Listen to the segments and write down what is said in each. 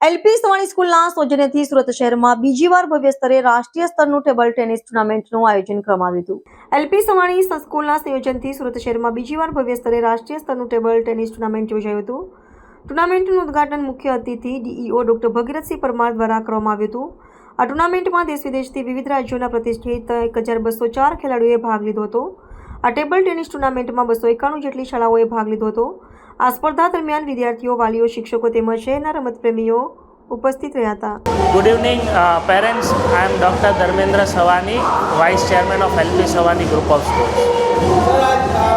LP Savani સ્કૂલના સૌજન્યથી સુરત શહેરમાં બીજી વાર ભવ્ય સ્તરે રાષ્ટ્રીય સ્તરનું ટેબલ ટેનિસ ટુર્નામેન્ટનું આયોજન કરવામાં આવ્યું હતું। એલપી સવાણી સ્કૂલના સંયોજનથી સુરત શહેરમાં બીજી વાર ભવ્ય સ્તરે રાષ્ટ્રીય સ્તરનું ટેબલ ટેનિસ ટુર્નામેન્ટ યોજાયું હતું। ટુર્નામેન્ટનું ઉદ્ઘાટન મુખ્ય અતિથિ ડીઈઓ ડોક્ટર ભગીરથસિંહ પરમાર દ્વારા કરવામાં આવ્યું હતું। આ ટુર્નામેન્ટમાં દેશ વિદેશથી વિવિધ રાજ્યોના પ્રતિષ્ઠિત 1204 ખેલાડીઓએ ભાગ લીધો હતો। આ ટેબલ ટેનિસ ટુર્નામેન્ટમાં 291 જેટલી શાળાઓએ ભાગ લીધો હતો। આ સ્પર્ધા દરમિયાન વિદ્યાર્થીઓ, વાલીઓ, શિક્ષકો તેમજ શહેરના રમતપ્રેમીઓ ઉપસ્થિત રહ્યા હતા। Good evening, parents. I am Dr. Dharmendra Savani, Vice Chairman of LP Savani Group of Schools. Sir,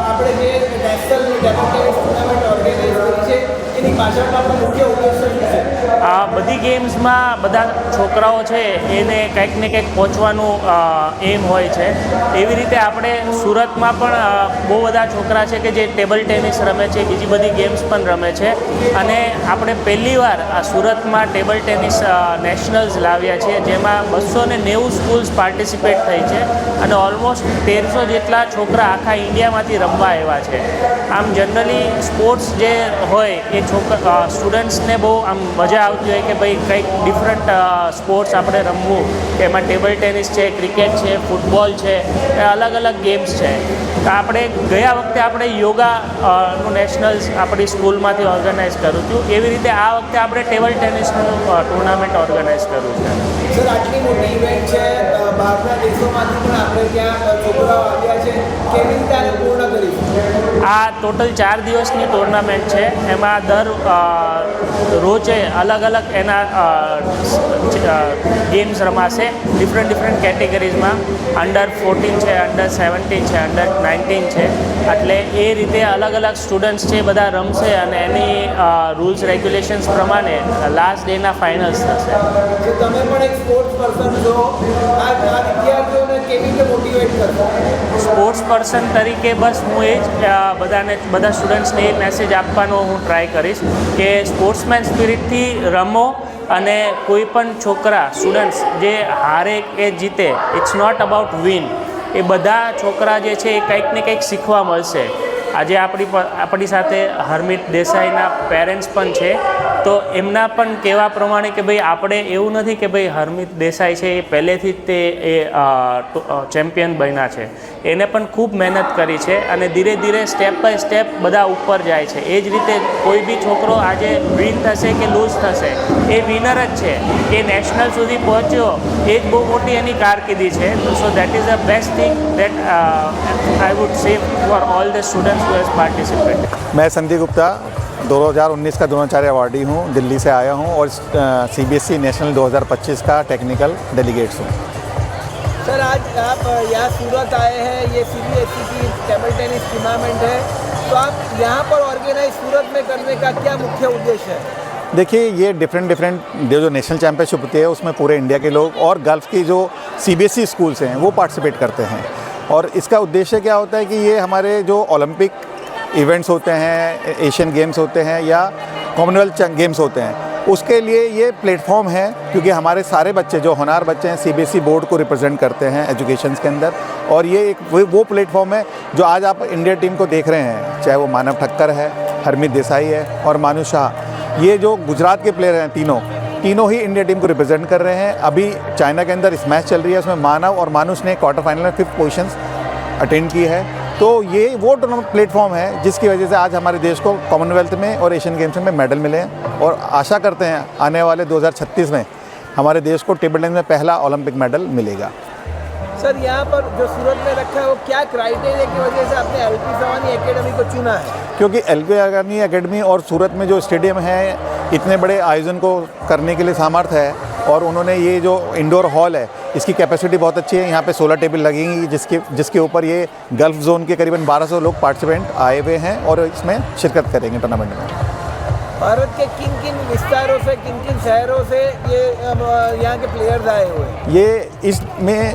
આપણે જે national table tennis tournament organise કરી છે એની પાછળનો આપણો મુખ્ય ઉદ્દેશ શું છે? આ બધી ગેમ્સમાં બધા છોકરાઓ છે એને કંઈક ને કંઈક પહોંચવાનું એમ હોય છે। એવી રીતે આપણે સુરતમાં પણ બહુ બધા છોકરા છે કે જે ટેબલ ટેનિસ રમે છે, બીજી બધી ગેમ્સ પણ રમે છે અને આપણે પહેલીવાર આ સુરતમાં ટેબલ ટેનિસ નેશનલ્સ લાવ્યા છીએ, જેમાં 290 સ્કૂલ્સ પાર્ટિસિપેટ થઈ છે અને ઓલમોસ્ટ 1300 જેટલા છોકરા આખા ઇન્ડિયામાંથી રમવા આવ્યા છે। આમ જનરલી સ્પોર્ટ્સ જે હોય એ સ્ટુડન્ટ્સને બહુ આમ મજા આવતી હોય કે ભાઈ કંઈક ડિફરન્ટ સ્પોર્ટ્સ આપણે રમવું, એમાં ટેબલ ટેનિસ છે, ક્રિકેટ છે, ફૂટબોલ છે, એ અલગ અલગ ગેમ્સ છે। તો આપણે ગયા વખતે આપણે યોગાનું નેશનલ્સ આપણી સ્કૂલમાંથી ઓર્ગેનાઇઝ કર્યું હતું, એવી રીતે આ વખતે આપણે ટેબલ ટેનિસનું ટુર્નામેન્ટ ઓર્ગેનાઇઝ કર્યું છે। સર, આટલી મોટી ઇવેન્ટ છે, બહારના દેશોમાંથી પણ આપણે ત્યાં છોકરાઓ આવ્યા છે, કેવી રીતે આને પૂર્ણ કરીશું? આ ટોટલ 4 દિવસની ટુર્નામેન્ટ છે। એમાં રોજે અલગ અલગ એના ગેમ્સ રમાશે ડિફરન્ટ કેટેગરીઝમાં। અંડર 14 છે, અંડર 17 છે, અંડર 19 છે, એટલે એ રીતે અલગ અલગ સ્ટુડન્ટ્સ છે બધા રમશે અને એની રૂલ્સ રેગ્યુલેશન્સ પ્રમાણે લાસ્ટ ડેના ફાઇનલ્સ થશે। તમે પણ એક સ્પોર્ટ્સ પર્સન છો, આ વિદ્યાર્થીઓને કેવી રીતે મોટિવેટ કરશો? સ્પોર્ટ્સ પર્સન તરીકે બસ હું એ જ બધા સ્ટુડન્ટ્સને એ મેસેજ આપવાનો હું ટ્રાય કરીશ કે સ્પોર્ટ્સમેન સ્પિરિટથી રમો અને કોઈ પણ છોકરા સ્ટુડન્ટ્સ જે હારે કે જીતે, ઇટ્સ નોટ અબાઉટ વિન। એ બધા છોકરા જે છે એ કંઈક ને કંઈક શીખવા મળશે। આજે આપણી સાથે હરમિત દેસાઈના પેરેન્ટ્સ પણ છે, તો એમના પણ કહેવા પ્રમાણે કે ભાઈ આપણે એવું નથી કે ભાઈ હરમિત દેસાઈ છે એ પહેલેથી જ તે ચેમ્પિયન બન્યા છે, એને પણ ખૂબ મહેનત કરી છે અને ધીરે ધીરે સ્ટેપ બાય સ્ટેપ બધા ઉપર જાય છે। એ જ રીતે કોઈ બી છોકરો આજે વિન થશે કે લૂઝ થશે, એ વિનર જ છે। એ નેશનલ સુધી પહોંચ્યો એ જ બહુ મોટી એની કારકિર્દી છે। So that is the best thing that I would say for all the students who has participated। मैं संदीप गुप्ता 2019 का द्रोणाचार्य अवार्डी हूँ, दिल्ली से आया हूँ और सीबीएसई नेशनल 2025 का टेक्निकल डेलीगेट्स हूँ। सर, आज आप यहाँ सूरत आए हैं, ये सीबीएसई की टेबल टेनिस टूर्नामेंट है, तो आप यहाँ पर ऑर्गेनाइज सूरत में करने का क्या मुख्य उद्देश्य है? देखिए, ये डिफरेंट जो नेशनल चैम्पियनशिप होती है उसमें पूरे इंडिया के लोग और गल्फ की जो सीबीएसई स्कूल्स हैं वो पार्टिसिपेट करते हैं। और इसका उद्देश्य क्या होता है कि ये हमारे जो ओलंपिक इवेंट्स होते हैं, एशियन गेम्स होते हैं या कॉमनवेल्थ गेम्स होते हैं, उसके लिए ये प्लेटफॉर्म है, क्योंकि हमारे सारे बच्चे जो होनहार बच्चे हैं सीबीएसई बोर्ड को रिप्रेजेंट करते हैं एजुकेशन के अंदर, और ये एक वो प्लेटफॉर्म है जो आज आप इंडिया टीम को देख रहे हैं, चाहे वो मानव ठक्कर है, हरमित देसाई है और मानु शाह, ये जो गुजरात के प्लेयर हैं तीनों ही इंडिया टीम को रिप्रेजेंट कर रहे हैं। अभी चाइना के अंदर इस मैच चल रही है, उसमें मानव और मानुष ने क्वार्टर फाइनल में 5th पोजीशंस अटेंड की है। तो ये वो प्लेटफॉर्म है जिसकी वजह से आज हमारे देश को कॉमनवेल्थ में और एशियन गेम्स में मेडल मिले हैं, और आशा करते हैं आने वाले 2036 में हमारे देश को टेबल टेनिस में पहला ओलंपिक मेडल मिलेगा। सर, यहाँ पर जो सूरत में रखा है वो क्या क्राइटेरिया की वजह से आपने एलपी सवानी एकेडमी को चुना है? क्योंकि एलपी सवानी एकेडमी और सूरत में जो स्टेडियम है, इतने बड़े आयोजन को करने के लिए सामर्थ्य है, और उन्होंने ये जो इंडोर हॉल है इसकी कैपेसिटी बहुत अच्छी है। यहाँ पे 16 टेबल लगेंगी जिसके ऊपर ये गल्फ जोन के करीबन 1200 लोग पार्टिसिपेंट आए हुए हैं और इसमें शिरकत करेंगे टूर्नामेंट में। भारत के किन किन विस्तारों से, किन किन शहरों से ये यहाँ के प्लेयर्स आए हुए हैं?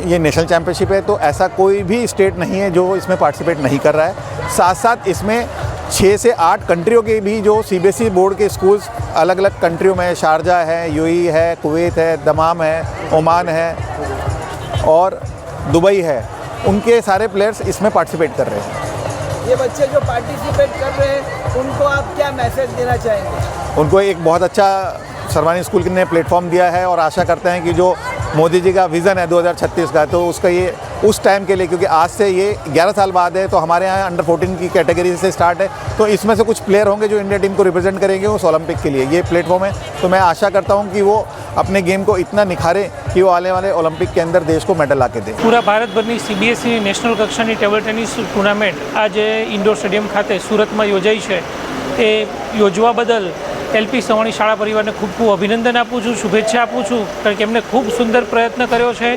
ये नेशनल चैम्पियनशिप है, तो ऐसा कोई भी स्टेट नहीं है जो इसमें पार्टिसिपेट नहीं कर रहा है। साथ साथ इसमें 6 से 8 कंट्रियों के भी जो सीबीएसई बोर्ड के स्कूल्स अलग अलग कंट्रियों में, शारजा है, यूएई है, कुवैत है, दमाम है, ओमान है और दुबई है, उनके सारे प्लेयर्स इसमें पार्टिसिपेट कर रहे हैं। ये बच्चे जो पार्टिसिपेट कर रहे हैं उनको आप क्या मैसेज देना चाहेंगे? उनको एक बहुत अच्छा सर्वानी स्कूल ने प्लेटफॉर्म दिया है और आशा करते हैं कि जो मोदी जी का विज़न है 2036 का, तो उसका ये उस टाइम के लिए, क्योंकि आज से ये 11 साल बाद है, तो हमारे यहाँ अंडर 14 की कैटेगरी से स्टार्ट है, तो इसमें से कुछ प्लेयर होंगे जो इंडिया टीम को रिप्रेजेंट करेंगे उस ओलंपिक के लिए। ये प्लेटफॉर्म है, तो मैं आशा करता हूँ कि वो अपने गेम को इतना निखारें कि वो आने वाले ओलंपिक के अंदर देश को मेडल ला के दें। પૂરા ભારતભરની CBSE નેશનલ કક્ષાની ટેબલ ટેનિસ ટુર્નામેન્ટ આજે ઇન્ડોર સ્ટેડિયમ ખાતે સુરતમાં યોજાઈ છે એ યોજવા બદલ LP સવાણી શાળા પરિવારને ખૂબ ખૂબ અભિનંદન આપું છું, શુભેચ્છા આપું છું, કારણ કે એમણે ખૂબ સુંદર પ્રયત્ન કર્યો છે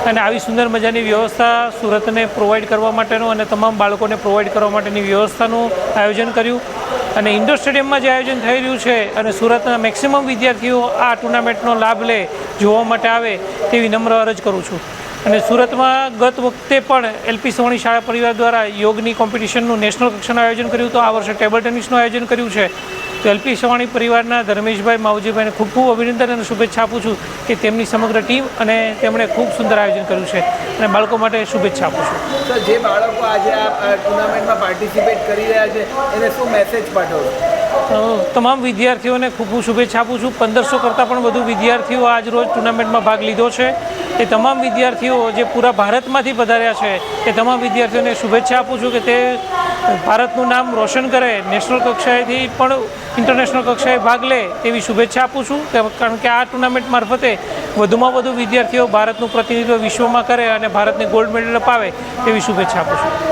અને આવી સુંદર મજાની વ્યવસ્થા સુરતને પ્રોવાઈડ કરવા માટેનું અને તમામ બાળકોને પ્રોવાઈડ કરવા માટેની વ્યવસ્થાનું આયોજન કર્યું અને ઇન્ડોર સ્ટેડિયમમાં જે આયોજન થઈ રહ્યું છે અને સુરતના મેક્સિમમ વિદ્યાર્થીઓ આ ટુર્નામેન્ટનો લાભ લે, જોવા માટે આવે તેવી નમ્ર અરજ કરું છું। અને સુરતમાં ગત વખતે પણ LP સવાણી શાળા પરિવાર દ્વારા યોગની કોમ્પિટિશનનું નેશનલ કક્ષાનું આયોજન કર્યું, તો આ વર્ષે ટેબલ ટેનિસનું આયોજન કર્યું છે। તો LP સવાણી પરિવારના ધર્મેશભાઈ, માવજીભાઈને ખૂબ ખૂબ અભિનંદન અને શુભેચ્છા આપું છું કે તેમની સમગ્ર ટીમ અને તેમણે ખૂબ સુંદર આયોજન કર્યું છે અને બાળકો માટે શુભેચ્છા આપું છું। સર, જે બાળકો આજે આ ટુર્નામેન્ટમાં પાર્ટિસિપેટ કરી રહ્યા છે એને શું મેસેજ પાઠવશો? તમામ વિદ્યાર્થીઓને ખૂબ ખૂબ શુભેચ્છા આપું છું। 1500 કરતાં પણ વધુ વિદ્યાર્થીઓ આજ રોજ ટુર્નામેન્ટમાં ભાગ લીધો છે। એ તમામ વિદ્યાર્થીઓ જે પૂરા ભારતમાંથી પધાર્યા છે એ તમામ વિદ્યાર્થીઓને શુભેચ્છા આપું છું કે તે ભારતનું નામ રોશન કરે, નેશનલ કક્ષાએથી પણ ઇન્ટરનેશનલ કક્ષાએ ભાગ લે તેવી શુભેચ્છા આપું છું, કારણ કે આ ટુર્નામેન્ટ મારફતે વધુમાં વધુ વિદ્યાર્થીઓ ભારતનું પ્રતિનિધિત્વ વિશ્વમાં કરે અને ભારતને ગોલ્ડ મેડલ અપાવે તેવી શુભેચ્છા આપું છું।